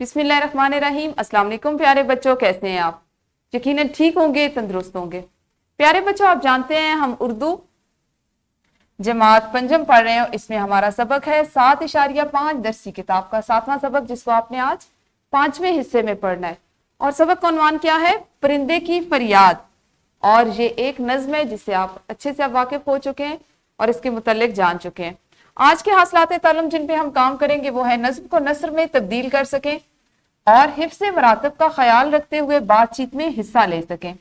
बिस्मिल्लाहिर्रहमानिर्रहीम। अस्सलाम वालेकुम प्यारे बच्चों, कैसे हैं आप? यकीनन ठीक होंगे, तंदुरुस्त होंगे। प्यारे बच्चों, आप जानते हैं हम उर्दू जमात पंजम पढ़ रहे हैं। इसमें हमारा सबक है 7.5 दरसी किताब का 7वां सबक, जिसको आपने आज 5वें हिस्से में पढ़ना है। और सबक का उन्वान क्या है? परिंदे की फरियाद। और ये एक नज्म है जिससे आप अच्छे से वाकिफ हो चुके हैं और इसके मुतल्लिक जान चुके हैं। आज के हासिलात तालीम जिन पे हम काम करेंगे वो है नज्म को नस्र में तब्दील कर सकें और हिफ्ज़ मरातब का ख्याल रखते हुए बातचीत में हिस्सा ले सकें।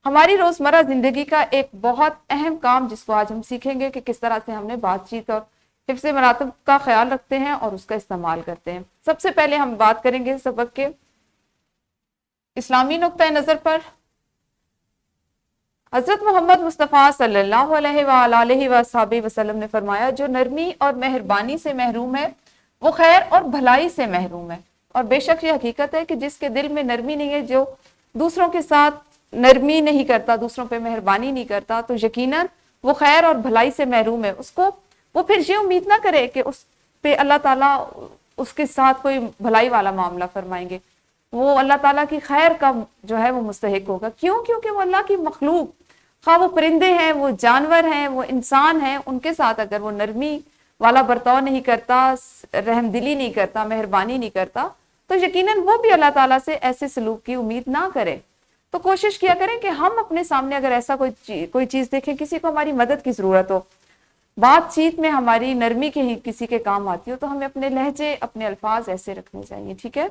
हमारी रोजमर्रा जिंदगी का एक बहुत अहम काम जिसको आज हम सीखेंगे कि किस तरह से हमने बातचीत और हिफ्ज़ मरातब का ख्याल रखते हैं और उसका इस्तेमाल करते हैं। सबसे पहले हम बात करेंगे सबक के इस्लामी नुक्ता नजर पर। हजरत मोहम्मद मुस्तफ़ा सल्लल्लाहु अलैहि वसल्लम ने फरमाया, जो नरमी और मेहरबानी से महरूम है वो खैर और भलाई से महरूम है। और बेशक ये हकीकत है कि जिसके दिल में नरमी नहीं है, जो दूसरों के साथ नरमी नहीं करता, दूसरों पे मेहरबानी नहीं करता, तो यकीनन वो खैर और भलाई से महरूम है। उसको वो फिर ये उम्मीद ना करे कि उस पे अल्लाह ताला उसके साथ कोई भलाई वाला मामला फरमाएंगे। वो अल्लाह ताला की खैर का जो है वो मुस्तहिक होगा। क्यों? क्योंकि वो अल्लाह की मखलूक, खा वो परिंदे हैं, वो जानवर हैं, वो इंसान हैं, उनके साथ अगर वो नरमी वाला बर्ताव नहीं करता, रहमदिली नहीं करता, मेहरबानी नहीं करता, तो यकीनन वो भी अल्लाह ताला से ऐसे सलूक की उम्मीद ना करे। तो कोशिश किया करें कि हम अपने सामने अगर ऐसा कोई चीज देखें, किसी को हमारी मदद की जरूरत हो, बातचीत में हमारी नरमी के ही किसी के काम आती हो, तो हमें अपने लहजे, अपने अल्फाज ऐसे रखने चाहिए। ठीक है,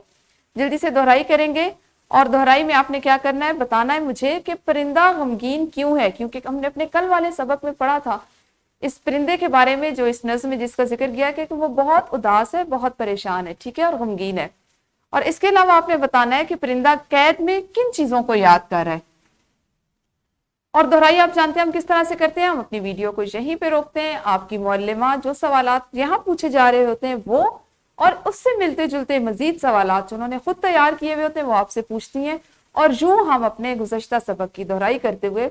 जल्दी से दोहराई करेंगे। और दोहराई में आपने क्या करना है, बताना है मुझे कि परिंदा गमगीन क्यों है। क्योंकि हमने अपने कल वाले सबक में पढ़ा था इस परिंदे के बारे में, जो इस नज्म में जिसका जिक्र किया कि वो बहुत उदास है, बहुत परेशान है, ठीक है, और गमगीन है। और इसके अलावा आपने बताना है कि परिंदा कैद में किन चीजों को याद कर रहा है। और दोहराई आप जानते हैं हम किस तरह से करते हैं, हम अपनी वीडियो को यहीं पे रोकते हैं, आपकी मुअल्लिमा जो सवालात यहाँ पूछे जा रहे होते हैं वो और उससे मिलते जुलते मजीद सवालात जो उन्होंने खुद तैयार किए हुए होते हैं वो आपसे पूछती हैं। और यूं हम अपने गुज़श्ता सबक की दोहराई करते हुए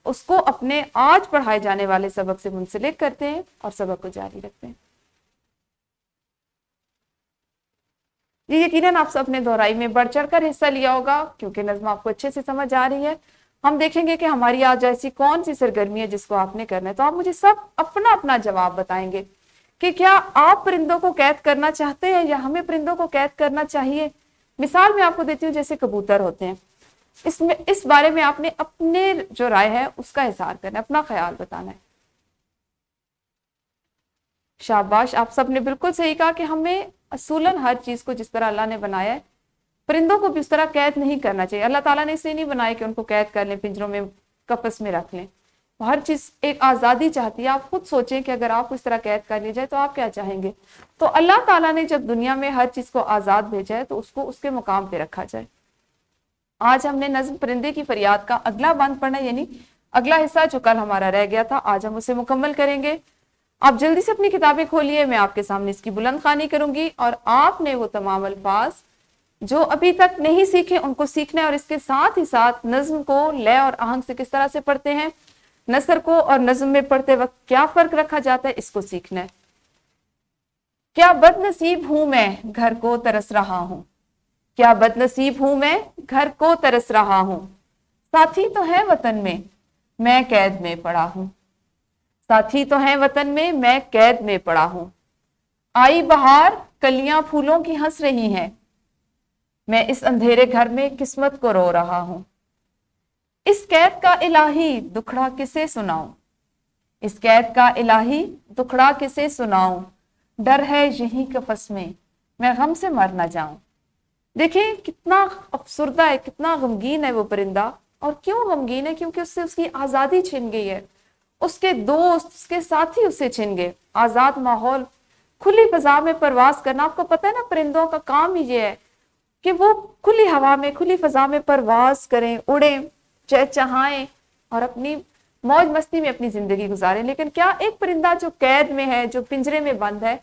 उसको अपने आज पढ़ाए जाने वाले सबक से मुंसलिक करते हैं और सबक को जारी रखते हैं। ये यकीनन आप सब अपने दोहराई में बढ़ चढ़ कर हिस्सा लिया होगा क्योंकि नज़्म आपको अच्छे से समझ आ रही है। हम देखेंगे कि हमारी आज ऐसी कौन सी सरगर्मी है जिसको आपने करना है। तो आप मुझे सब अपना अपना जवाब बताएंगे कि क्या आप परिंदों को कैद करना चाहते हैं या हमें परिंदों को कैद करना चाहिए। मिसाल मैं आपको देती हूँ, जैसे कबूतर होते हैं, इस बारे में आपने अपने जो राय है उसका इज़हार करना है, अपना ख्याल बताना है। शाबाश, आप सब ने बिल्कुल सही कहा कि हमें असूलन हर चीज को जिस तरह अल्लाह ने बनाया है, परिंदों को भी उस तरह कैद नहीं करना चाहिए। अल्लाह ताला ने इसलिए नहीं बनाया कि उनको कैद कर लें, पिंजरों में, कफस में रख लें। हर चीज एक आजादी चाहती है। आप खुद सोचें कि अगर आपको इस तरह कैद कर लिया जाए तो आप क्या चाहेंगे। तो अल्लाह ताला ने जब दुनिया में हर चीज को आजाद भेजा है तो उसको उसके मुकाम पे रखा जाए। आज हमने नज्म परिंदे की फरियाद का अगला बंद पढ़ना, यानी अगला हिस्सा जो कल हमारा रह गया था, आज हम उसे मुकम्मल करेंगे। आप जल्दी से अपनी किताबें खोलिए, मैं आपके सामने इसकी बुलंद खानी करूंगी और आपने वो तमाम अल्फाज जो अभी तक नहीं सीखे उनको सीखना है। और इसके साथ ही साथ नज्म को लय और आहंग से किस तरह से पढ़ते हैं, नसर को और नज्म में पढ़ते वक्त क्या फर्क रखा जाता है, इसको सीखना है। क्या बदनसीब हूं मैं घर को तरस रहा हूं, क्या बदनसीब हूं मैं घर को तरस रहा हूं, साथी तो है वतन में मैं कैद में पड़ा हूं, साथी तो है वतन में मैं कैद में पड़ा हूं, आई बहार कलियां फूलों की हंस रही हैं, मैं इस अंधेरे घर में किस्मत को रो रहा हूं, इस कैद का इलाही दुखड़ा किसे सुनाऊं, इस कैद का इलाही दुखड़ा किसे सुनाऊं, डर है यही कफस में मैं गम से मर न जाऊं। देखिए कितना अफसुर्दा है, कितना गमगीन है वो परिंदा। और क्यों गमगीन है? क्योंकि उससे उसकी आजादी छिन गई है, उसके दोस्त, उसके साथी उससे छिन गए। आजाद माहौल, खुली फजा में परवास करना, आपको पता है ना परिंदों का काम ही ये है कि वो खुली हवा में, खुली फजा में परवास करें, उड़ें, चहचहाएं और अपनी मौज मस्ती में अपनी जिंदगी गुजारें। लेकिन क्या एक परिंदा जो कैद में है, जो पिंजरे में बंद है,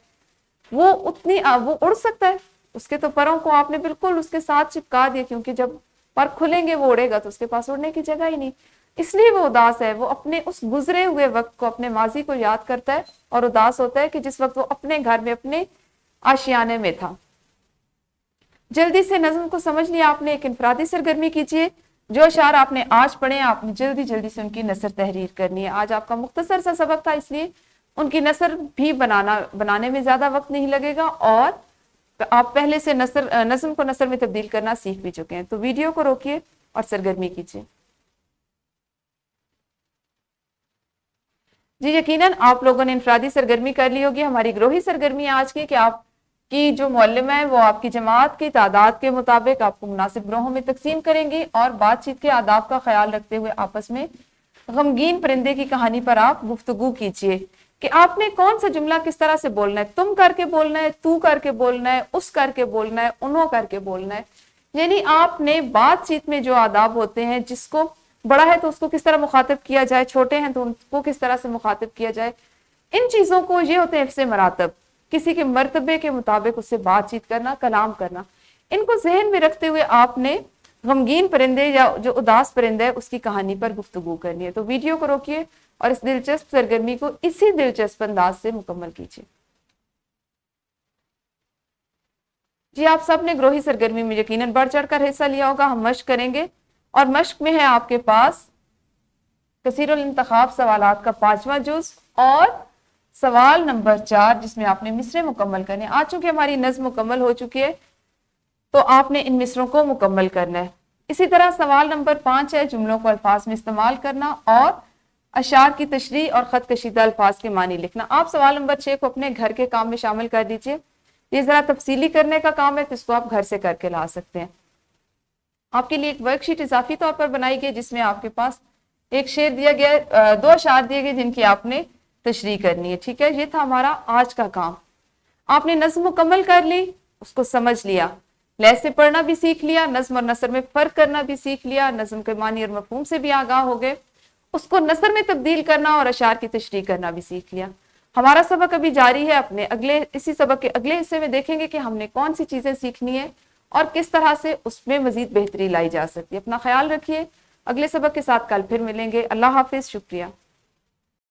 वो उड़ सकता है? उसके तो परों को आपने बिल्कुल उसके साथ चिपका दिया, क्योंकि जब पर खुलेंगे वो उड़ेगा तो उसके पास उड़ने की जगह ही नहीं। इसलिए वो उदास है। वो अपने उस गुजरे हुए वक्त को, अपने माजी को याद करता है और उदास होता है कि जिस वक्त वो अपने घर में, अपने आशियाने में था। जल्दी से नज्म को समझ लिया आपने, एक इनफरादी सरगर्मी कीजिए। जो अशार आपने आज पढ़े आपने जल्दी जल्दी से उनकी नसर तहरीर करनी है। आज आपका मुख्तसर सा सबक था, इसलिए उनकी नसर भी बनाने में ज्यादा वक्त नहीं लगेगा, और आप पहले से नज्म को नसर में तब्दील करना सीख भी चुके हैं। तो वीडियो को रोकिए और सरगर्मी कीजिए। जी यकीनन आप लोगों ने इनफरादी सरगर्मी कर ली होगी। हमारी ग्रोही सरगर्मी आज की कि आपकी जो मुअल्लिमा है वो आपकी जमात की तादाद के मुताबिक आपको मुनासिब ग्रोहों में तकसीम करेंगी, और बातचीत के आदाब का ख्याल रखते हुए आपस में गमगीन परिंदे की कहानी पर आप गुफ्तगू कीजिए कि आपने कौन सा जुमला किस तरह से बोलना है। तुम करके बोलना है, तू करके बोलना है, उस करके बोलना है, उन्हों करके बोलना है। यानी आपने बातचीत में जो आदाब होते हैं, जिसको बड़ा है तो उसको किस तरह मुखातिब किया जाए, छोटे हैं तो उनको किस तरह से मुखातिब किया जाए, इन चीजों को, ये होते हैं हिफ्ज़े मरातब, किसी के मर्तबे के मुताबिक उससे बातचीत करना, कलाम करना। इनको जहन में रखते हुए आपने गमगीन परिंदे या जो उदास परिंदा है उसकी कहानी पर गुफ्तगू करनी है। तो वीडियो को रोकिए और इस दिलचस्प सरगर्मी को इसी दिलचस्प अंदाज से मुकम्मल कीजिए। जी आप सब ने ग्रोही सरगर्मी में यकीनन बढ़ चढ़कर हिस्सा लिया होगा। हम मश्क करेंगे, और मश्क में है आपके पास कसीरुल इंतखाब सवालात का 5वां जुज और सवाल नंबर 4, जिसमें आपने मिसरे मुकम्मल करने। आज चूंकि हमारी नज़्म मुकम्मल हो चुकी है तो आपने इन मिसरों को मुकम्मल करना है। इसी तरह सवाल नंबर 5 है जुमलों को अल्फाज में इस्तेमाल करना और अशार की तशरीह और खत कशीदा अल्फाज के मानी लिखना। आप सवाल नंबर 6 को अपने घर के काम में शामिल कर दीजिए। ये जरा तफसीली करने का काम है, तो इसको आप घर से करके ला सकते हैं। आपके लिए एक वर्कशीट इजाफी तौर पर बनाई गई, जिसमें आपके पास एक शेर दिया गया, 2 अशार दिए गए जिनकी आपने तशरीह करनी है। ठीक है, ये था हमारा आज का काम। आपने नज़्म मुकम्मल कर ली, उसको समझ लिया, लय से पढ़ना भी सीख लिया, नज़्म और नसर में फर्क करना भी सीख लिया, नज़्म के मानी और मफहूम से भी आगाह हो गए, उसको नसर में तब्दील करना और अशार की तशरीह करना भी सीख लिया। हमारा सबक अभी जारी है। अपने इसी सबक के अगले हिस्से में देखेंगे कि हमने कौन सी चीजें सीखनी है और किस तरह से उसमें मजीद बेहतरी लाई जा सकती है। अपना ख्याल रखिए। अगले सबक के साथ कल फिर मिलेंगे। अल्लाह हाफिज, शुक्रिया।